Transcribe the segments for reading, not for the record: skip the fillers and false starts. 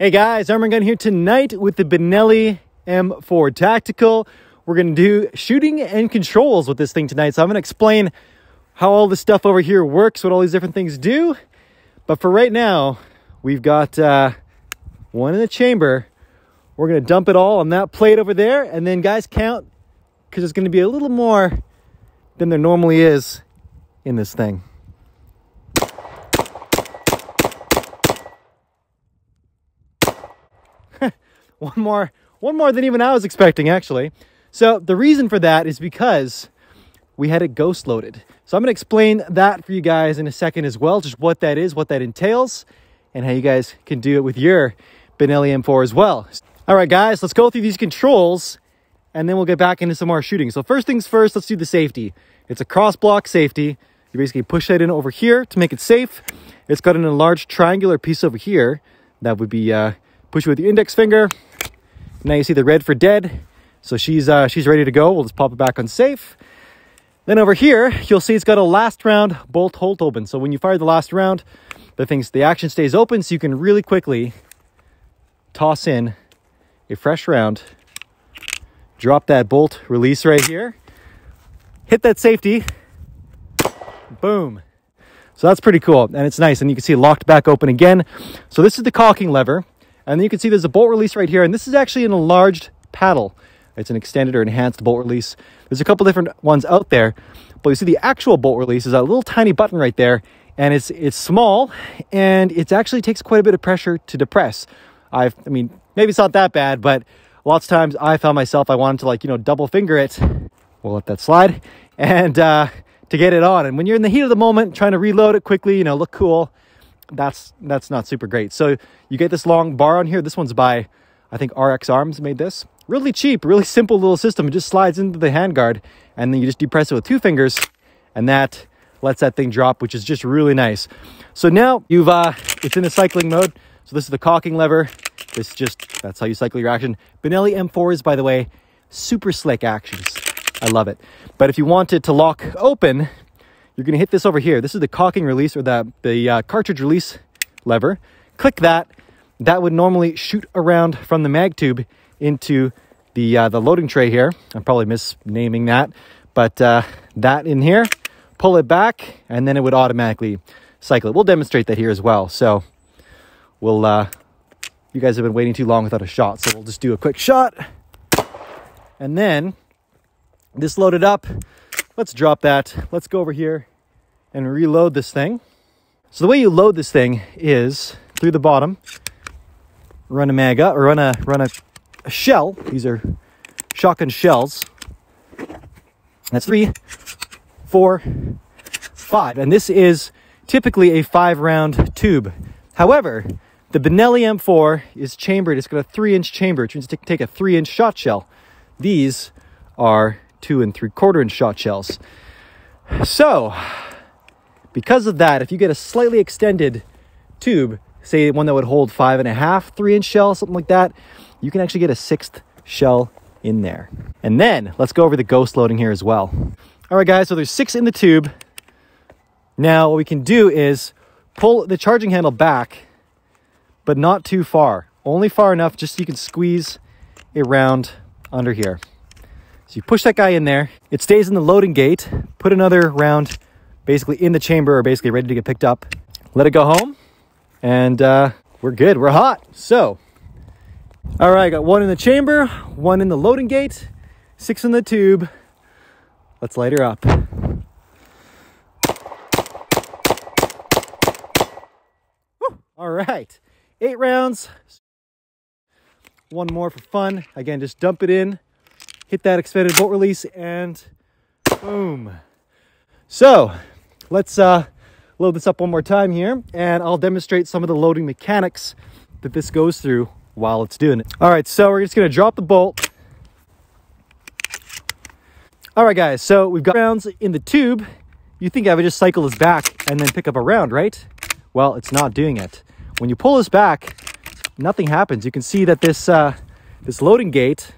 Hey guys, Arm&Gun here tonight with the Benelli M4 Tactical. We're going to do shooting and controls with this thing tonight. So I'm going to explain how all this stuff over here works, what all these different things do. But for right now, we've got one in the chamber. We're going to dump it all on that plate over there. And then guys, count, because there's going to be a little more than there normally is in this thing. One more than even I was expecting, actually. So the reason for that is because we had it ghost loaded. So I'm going to explain that for you guys in a second as well, just what that is, what that entails, and how you guys can do it with your Benelli M4 as well. All right, guys, let's go through these controls, and then we'll get back into some more shooting. So first things first, let's do the safety. It's a cross block safety. You basically push that in over here to make it safe. It's got an enlarged triangular piece over here. That would be push with your index finger. Now you see the red for dead. So she's ready to go. We'll just pop it back on safe. Then over here, you'll see it's got a last round bolt hold open. So when you fire the last round, the action stays open, so you can really quickly toss in a fresh round, drop that bolt, release right here, hit that safety, boom. So that's pretty cool, and it's nice, and you can see it locked back open again. So this is the caulking lever. And then you can see there's a bolt release right here. And this is actually an enlarged paddle. It's an extended or enhanced bolt release. There's a couple different ones out there. But you see the actual bolt release is a little tiny button right there. And it's small. And it actually takes quite a bit of pressure to depress. I mean, maybe it's not that bad. But lots of times I found myself, I wanted to double finger it. We'll let that slide. And to get it on. And when you're in the heat of the moment, trying to reload it quickly, look cool. That's not super great. So you get this long bar on here. This one's by, I think, RX Arms made this. Really cheap, really simple little system. It just slides into the handguard, and then you just depress it with 2 fingers, and that lets that thing drop, which is just really nice. So now it's in the cycling mode. So this is the caulking lever. That's how you cycle your action. Benelli M4s, by the way, super slick actions. I love it. But if you want it to lock open, you're going to hit this over here. This is the caulking release, or the cartridge release lever. Click that. That would normally shoot around from the mag tube into the loading tray here. I'm probably misnaming that. But that in here, pull it back, and then it would automatically cycle it. We'll demonstrate that here as well. So you guys have been waiting too long without a shot. So we'll just do a quick shot. And then this loaded up. Let's drop that. Let's go over here and reload this thing. So the way you load this thing is through the bottom. Run a mag up, or run a shell. These are shotgun shells. That's 3, 4, 5. And this is typically a 5-round tube. However, the Benelli M4 is chambered. It's got a 3-inch chamber, which means to take a 3-inch shot shell. These are 2 3/4 inch shot shells. So because of that, if you get a slightly extended tube, say one that would hold 5.5 3-inch shell, something like that, you can actually get a 6th shell in there. And then let's go over the ghost loading here as well. All right, guys, so there's 6 in the tube. Now what we can do is pull the charging handle back, but not too far, only far enough just so you can squeeze it around under here. So you push that guy in there, it stays in the loading gate, put another round basically in the chamber, or basically ready to get picked up. Let it go home, and we're good, we're hot. So, all right, got 1 in the chamber, 1 in the loading gate, 6 in the tube. Let's light her up. Woo. All right, 8 rounds. 1 more for fun. Again, just dump it in. Hit that extended bolt release, and boom. So let's load this up one more time here, and I'll demonstrate some of the loading mechanics that this goes through while it's doing it. All right, so we're just going to drop the bolt. All right, guys, so we've got rounds in the tube. You think I would just cycle this back and then pick up a round, right? Well, it's not doing it. When you pull this back, nothing happens. You can see that this loading gate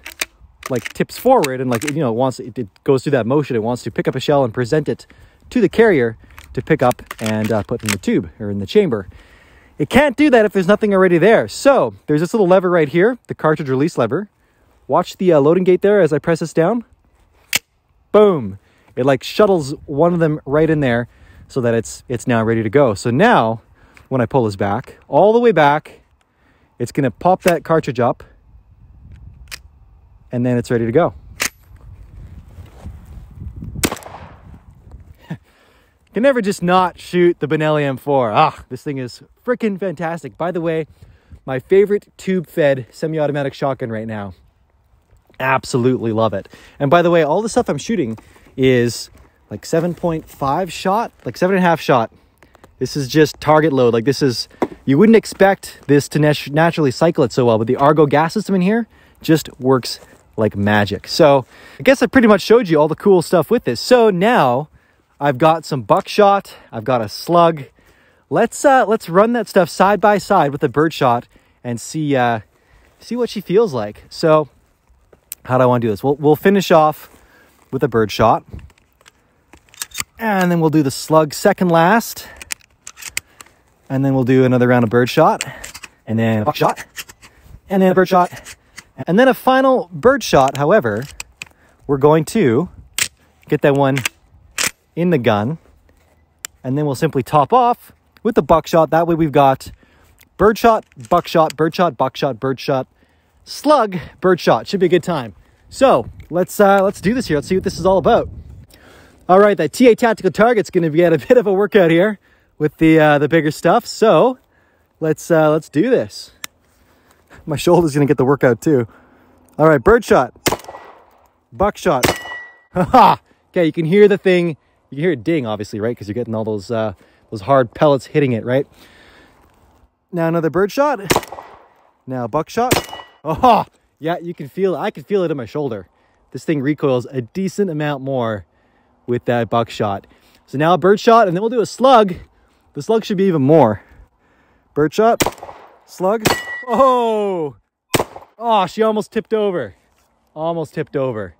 tips forward, and it goes through that motion. It wants to pick up a shell and present it to the carrier to pick up and put in the tube or in the chamber. It can't do that if there's nothing already there. So there's this little lever right here, the cartridge release lever. Watch the loading gate there as I press this down. Boom. It like shuttles one of them right in there so that it's now ready to go. So now when I pull this back, all the way back, it's going to pop that cartridge up and then it's ready to go. Can never just not shoot the Benelli M4. Ah, this thing is freaking fantastic. By the way, my favorite tube-fed semi-automatic shotgun right now. Absolutely love it. And by the way, all the stuff I'm shooting is like 7.5 shot, like 7.5 shot. This is just target load. Like this is, you wouldn't expect this to naturally cycle it so well, but the Argo gas system in here just works like magic. So I guess I pretty much showed you all the cool stuff with this. So now I've got some buckshot, I've got a slug. Let's run that stuff side by side with the birdshot and see what she feels like. So how do I want to do this? We'll finish off with a birdshot, and then we'll do the slug second last, and then we'll do another round of birdshot, and then a buckshot, and then a birdshot, and then a final birdshot. However, we're going to get that one in the gun, and then we'll simply top off with the buckshot. That way we've got birdshot, buckshot, birdshot, buckshot, birdshot, slug, birdshot. Should be a good time. So let's do this here. Let's see what this is all about. All right, that TA tactical target's going to be at a bit of a workout here with the bigger stuff. So let's do this. My shoulder's going to get the workout too. All right, birdshot, buckshot. Haha. Okay, you can hear the thing. You can hear it ding, obviously, right? Because you're getting all those hard pellets hitting it, right? Now another birdshot. Now buckshot. Oh, yeah, you can feel it. I can feel it in my shoulder. This thing recoils a decent amount more with that buckshot. So now a birdshot, and then we'll do a slug. The slug should be even more. Birdshot, slug. Oh, she almost tipped over. Almost tipped over.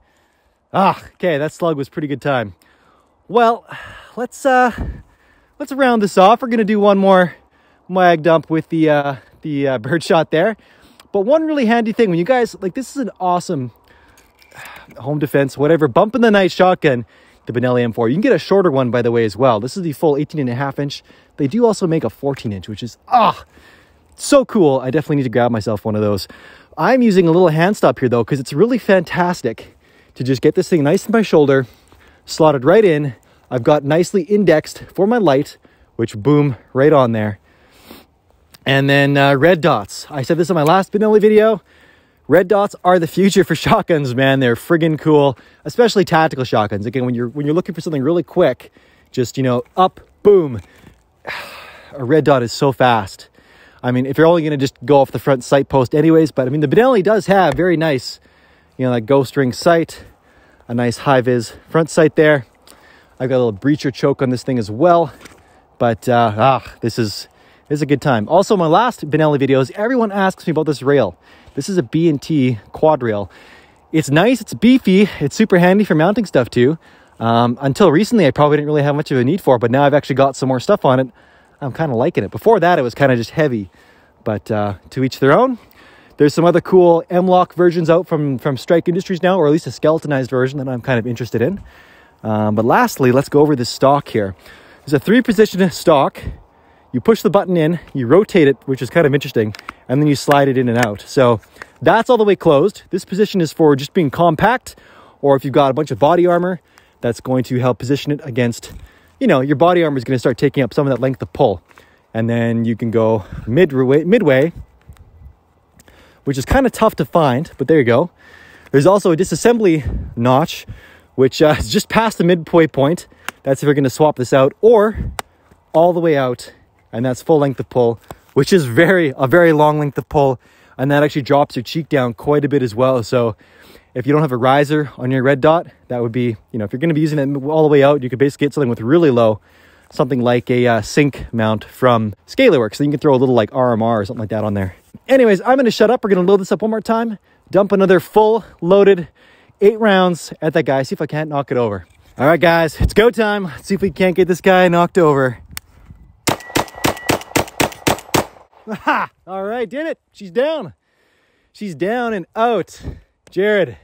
Okay, that slug was pretty good time. Well, let's round this off. We're gonna do one more mag dump with the birdshot there. But one really handy thing when you guys like, this is an awesome home defense, whatever, bump in the night shotgun, the Benelli M4. You can get a shorter one, by the way, as well. This is the full 18.5 inch. They do also make a 14 inch, which is so cool. I definitely need to grab myself one of those. I'm using a little hand stop here though, because it's really fantastic to just get this thing nice in my shoulder, slotted right in. I've got nicely indexed for my light, which boom, right on there. And then red dots. I said this in my last Benelli video. Red dots are the future for shotguns, man. They're friggin' cool, especially tactical shotguns. Again, when you're looking for something really quick, just, up, boom. A red dot is so fast. I mean, if you're only gonna just go off the front sight post anyways, but I mean, the Benelli does have very nice, like ghost ring sight, a nice high vis front sight there. I've got a little breacher choke on this thing as well, but this is a good time. Also, my last Benelli videos, everyone asks me about this rail. This is a B&T quad rail. It's nice, it's beefy, it's super handy for mounting stuff too. Until recently, I probably didn't really have much of a need for it, but now I've actually got some more stuff on it. I'm kind of liking it. Before that, it was kind of just heavy, but to each their own. There's some other cool M-Lock versions out from Strike Industries now, or at least a skeletonized version that I'm kind of interested in. But lastly, let's go over this stock here. There's a 3-position stock. You push the button in, you rotate it, which is kind of interesting, and then you slide it in and out. So that's all the way closed. This position is for just being compact, or if you've got a bunch of body armor, that's going to help position it against, your body armor is going to start taking up some of that length of pull. And then you can go midway, which is kind of tough to find, but there you go. There's also a disassembly notch, which is just past the midway point. That's if you're going to swap this out, or all the way out, and that's full length of pull, which is a very long length of pull, and that actually drops your cheek down quite a bit as well. So if you don't have a riser on your red dot, that would be, if you're going to be using it all the way out, you could basically get something with really low, something like a sync mount from Scalarworks. So you can throw a little like RMR or something like that on there. Anyways, I'm going to shut up. We're going to load this up one more time, dump another full loaded 8 rounds at that guy, see if I can't knock it over. All right, guys, it's go time. Let's see if we can't get this guy knocked over. Ha! All right, did it. She's down. She's down and out. Jared,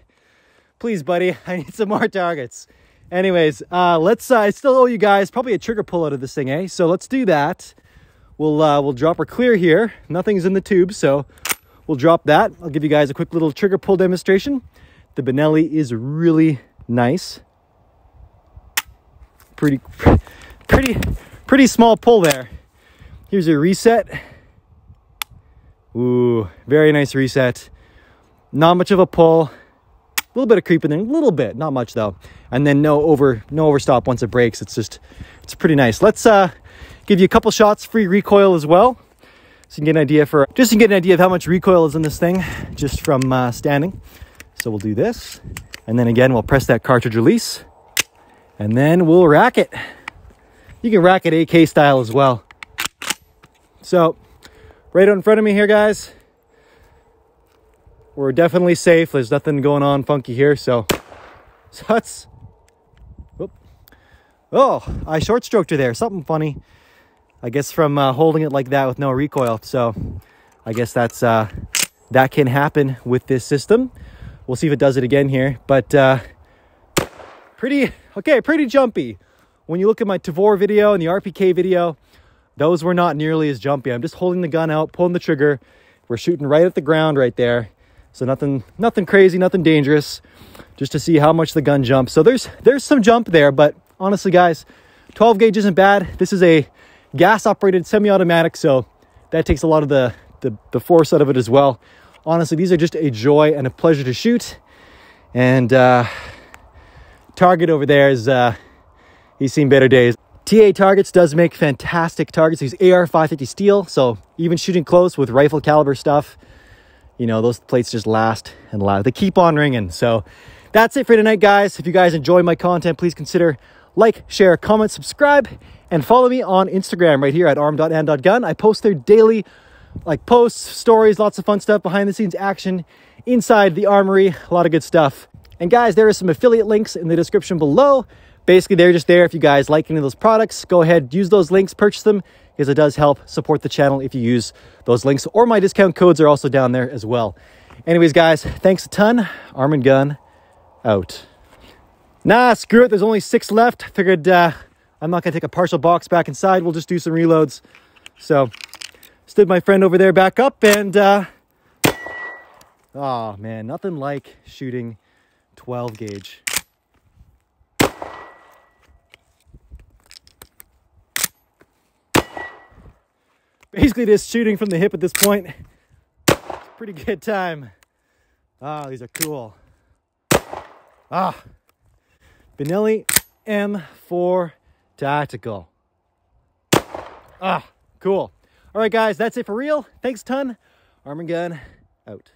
please, buddy, I need some more targets. Anyways, let's, I still owe you guys probably a trigger pull out of this thing, eh? So let's do that. We'll drop her clear here. Nothing's in the tube, so we'll drop that. I'll give you guys a quick little trigger pull demonstration. The Benelli is really nice. Pretty small pull there. Here's a reset. Ooh, very nice reset. Not much of a pull. A little bit of creep in there, a little bit, not much though. And then no overstop once it breaks. It's pretty nice. Let's give you a couple shots, free recoil as well. So you can get an idea of how much recoil is in this thing just from standing. So we'll do this. And then again, we'll press that cartridge release and then we'll rack it. You can rack it AK style as well. So right out in front of me here, guys, we're definitely safe. There's nothing going on funky here. So that's, whoop. Oh, I short stroked her there. Something funny, I guess, from holding it like that with no recoil. So I guess that's, that can happen with this system. We'll see if it does it again here, but pretty jumpy. When you look at my Tavor video and the RPK video, those were not nearly as jumpy. I'm just holding the gun out, pulling the trigger. We're shooting right at the ground right there. So nothing crazy, nothing dangerous, just to see how much the gun jumps. So there's some jump there, but honestly, guys, 12 gauge isn't bad. This is a gas operated semi-automatic, so that takes a lot of the force out of it as well. Honestly, these are just a joy and a pleasure to shoot. And Target over there is, he's seen better days. TA Targets does make fantastic targets. These AR-550 steel, so even shooting close with rifle caliber stuff, you know, those plates just last and last. They keep on ringing. So that's it for tonight, guys. If you guys enjoy my content, please consider like, share, comment, subscribe, and follow me on Instagram right here at arm.and.gun. I post there daily, like posts, stories, lots of fun stuff, behind the scenes action inside the armory, a lot of good stuff. And guys, there are some affiliate links in the description below. Basically, they're just there if you guys like any of those products. Go ahead, use those links, purchase them, because it does help support the channel if you use those links. Or my discount codes are also down there as well. Anyways, guys, thanks a ton. Arm&Gun out. Nah, screw it. There's only 6 left. Figured I'm not going to take a partial box back inside. We'll just do some reloads. So, stood my friend over there back up and... oh, man, nothing like shooting 12 gauge. Basically just shooting from the hip at this point. Pretty good time. Ah, these are cool. Ah, Benelli M4 Tactical. Ah, cool. All right, guys, that's it for real. Thanks a ton. Arm&Gun out.